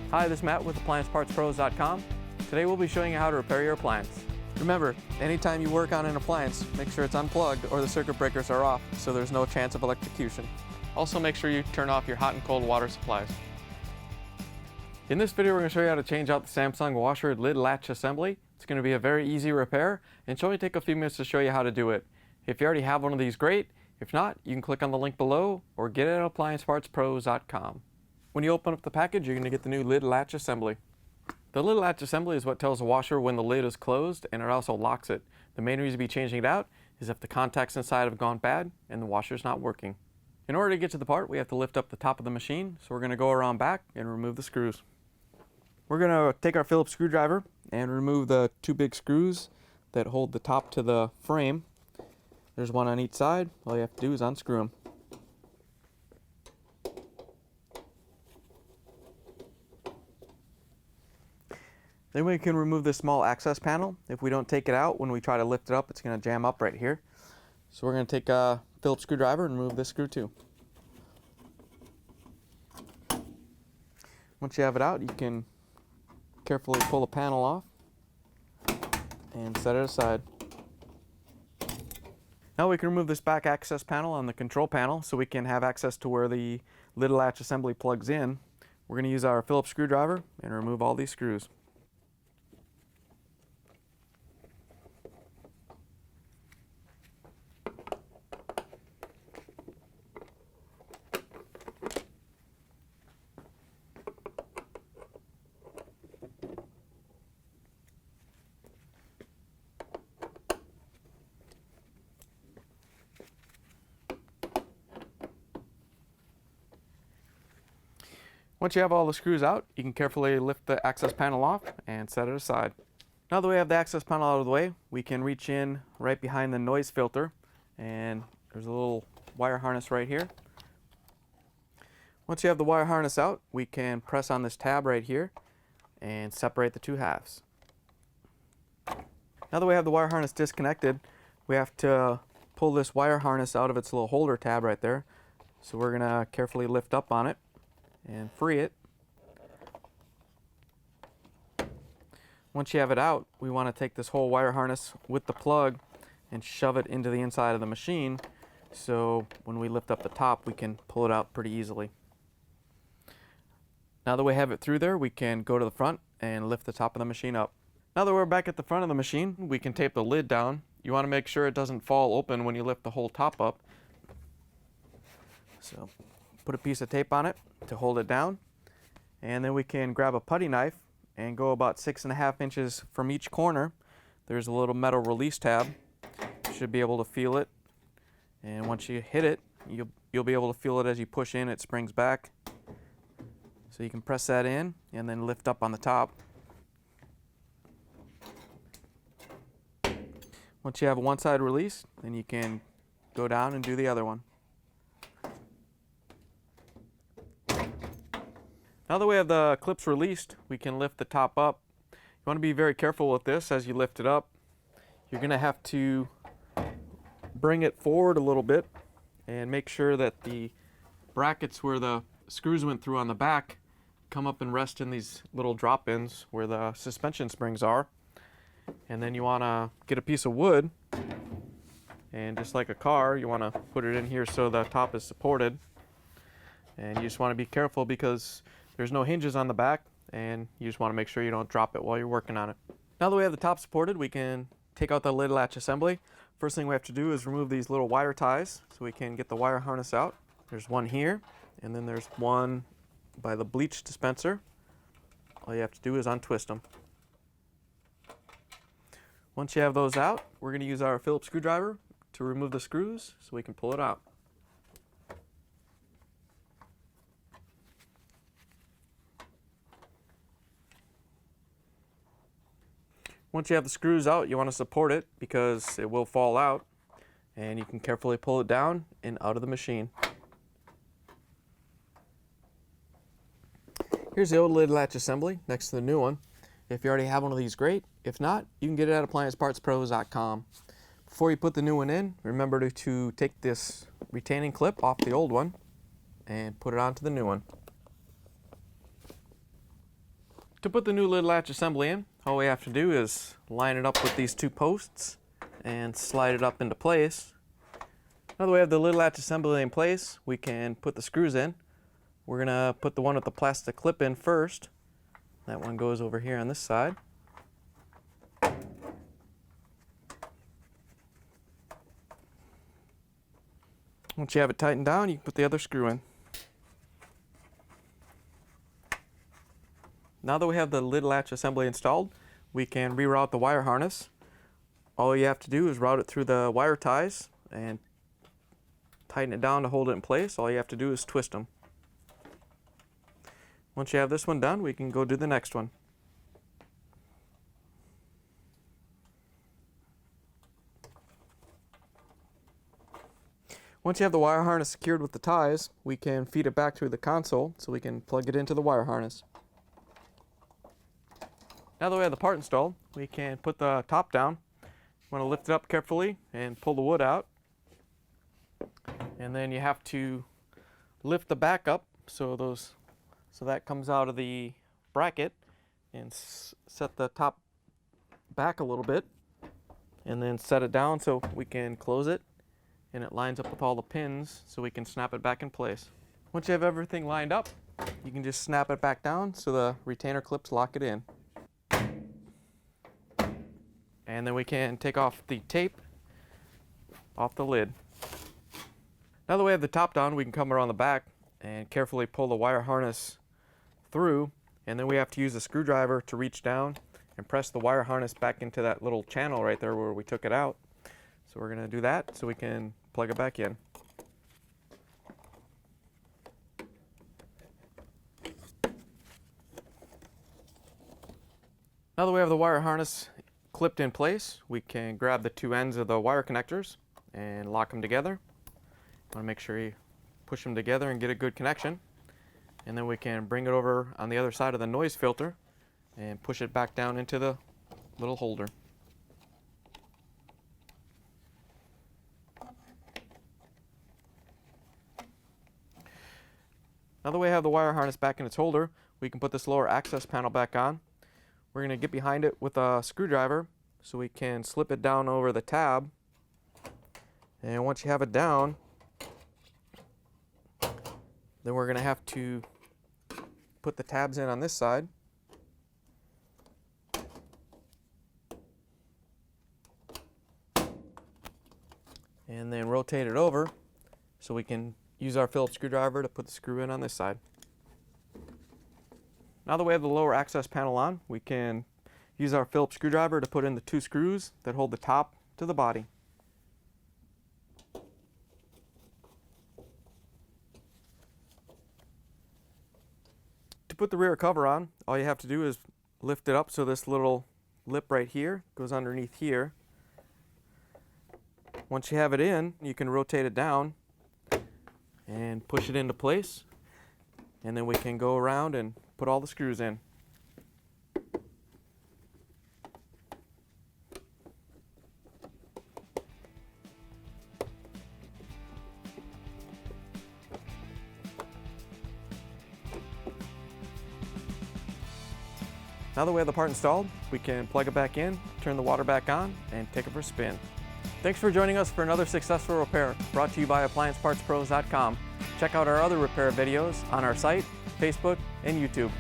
Hi, this is Matt with AppliancePartsPros.com. Today we'll be showing you how to repair your appliance. Remember, anytime you work on an appliance, make sure it's unplugged or the circuit breakers are off so there's no chance of electrocution. Also make sure you turn off your hot and cold water supplies. In this video we're going to show you how to change out the Samsung Washer Lid Latch Assembly. It's going to be a very easy repair and should only take a few minutes to show you how to do it. If you already have one of these, great. If not, you can click on the link below or get it at AppliancePartsPros.com. When you open up the package, you're going to get the new lid latch assembly. The lid latch assembly is what tells the washer when the lid is closed, and it also locks it. The main reason to be changing it out is if the contacts inside have gone bad and the washer's not working. In order to get to the part, we have to lift up the top of the machine, so we're going to go around back and remove the screws. We're going to take our Phillips screwdriver and remove the two big screws that hold the top to the frame. There's one on each side. All you have to do is unscrew them. Then we can remove this small access panel. If we don't take it out, when we try to lift it up, it's going to jam up right here. So we're going to take a Phillips screwdriver and remove this screw too. Once you have it out, you can carefully pull the panel off and set it aside. Now we can remove this back access panel on the control panel so we can have access to where the lid latch assembly plugs in. We're going to use our Phillips screwdriver and remove all these screws. Once you have all the screws out, you can carefully lift the access panel off and set it aside. Now that we have the access panel out of the way, we can reach in right behind the noise filter, and there's a little wire harness right here. Once you have the wire harness out, we can press on this tab right here and separate the two halves. Now that we have the wire harness disconnected, we have to pull this wire harness out of its little holder tab right there. So we're going to carefully lift up on it and free it. Once you have it out, we want to take this whole wire harness with the plug and shove it into the inside of the machine, so when we lift up the top we can pull it out pretty easily. Now that we have it through there, we can go to the front and lift the top of the machine up. Now that we're back at the front of the machine, we can tape the lid down. You want to make sure it doesn't fall open when you lift the whole top up. So put a piece of tape on it to hold it down, and then we can grab a putty knife and go about 6.5 inches from each corner. There's a little metal release tab. You should be able to feel it, and once you hit it, you'll be able to feel it as you push in. It springs back, so you can press that in and then lift up on the top. Once you have one side released, then you can go down and do the other one. Now that we have the clips released, we can lift the top up. You want to be very careful with this as you lift it up. You're going to have to bring it forward a little bit and make sure that the brackets where the screws went through on the back come up and rest in these little drop-ins where the suspension springs are. And then you want to get a piece of wood, and just like a car, you want to put it in here so the top is supported. And you just want to be careful because there's no hinges on the back, and you just want to make sure you don't drop it while you're working on it. Now that we have the top supported, we can take out the lid latch assembly. First thing we have to do is remove these little wire ties so we can get the wire harness out. There's one here, and then there's one by the bleach dispenser. All you have to do is untwist them. Once you have those out, we're going to use our Phillips screwdriver to remove the screws so we can pull it out. Once you have the screws out, you want to support it because it will fall out, and you can carefully pull it down and out of the machine. Here's the old lid latch assembly next to the new one. If you already have one of these, great. If not, you can get it at AppliancePartsPros.com. Before you put the new one in, remember to take this retaining clip off the old one and put it onto the new one. To put the new lid latch assembly in, all we have to do is line it up with these two posts and slide it up into place. Now that we have the lid latch assembly in place, we can put the screws in. We're going to put the one with the plastic clip in first. That one goes over here on this side. Once you have it tightened down, you can put the other screw in. Now that we have the lid latch assembly installed, we can reroute the wire harness. All you have to do is route it through the wire ties and tighten it down to hold it in place. All you have to do is twist them. Once you have this one done, we can go do the next one. Once you have the wire harness secured with the ties, we can feed it back through the console so we can plug it into the wire harness. Now that we have the part installed, we can put the top down. You want to lift it up carefully and pull the wood out. And then you have to lift the back up so that comes out of the bracket, and set the top back a little bit, and then set it down so we can close it, and it lines up with all the pins so we can snap it back in place. Once you have everything lined up, you can just snap it back down so the retainer clips lock it in. And then we can take off the tape off the lid. Now that we have the top down, we can come around the back and carefully pull the wire harness through, and then we have to use a screwdriver to reach down and press the wire harness back into that little channel right there where we took it out. So we're going to do that so we can plug it back in. Now that we have the wire harness clipped in place, we can grab the two ends of the wire connectors and lock them together. Want to make sure you push them together and get a good connection. And then we can bring it over on the other side of the noise filter and push it back down into the little holder. Now that we have the wire harness back in its holder, we can put this lower access panel back on. We're going to get behind it with a screwdriver so we can slip it down over the tab. And once you have it down, then we're going to have to put the tabs in on this side. And then rotate it over so we can use our Phillips screwdriver to put the screw in on this side. Now that we have the lower access panel on, we can use our Phillips screwdriver to put in the two screws that hold the top to the body. To put the rear cover on, all you have to do is lift it up so this little lip right here goes underneath here. Once you have it in, you can rotate it down and push it into place, and then we can go around and put all the screws in. Now that we have the part installed, we can plug it back in, turn the water back on, and take it for a spin. Thanks for joining us for another successful repair brought to you by AppliancePartsPros.com. Check out our other repair videos on our site, Facebook, and YouTube.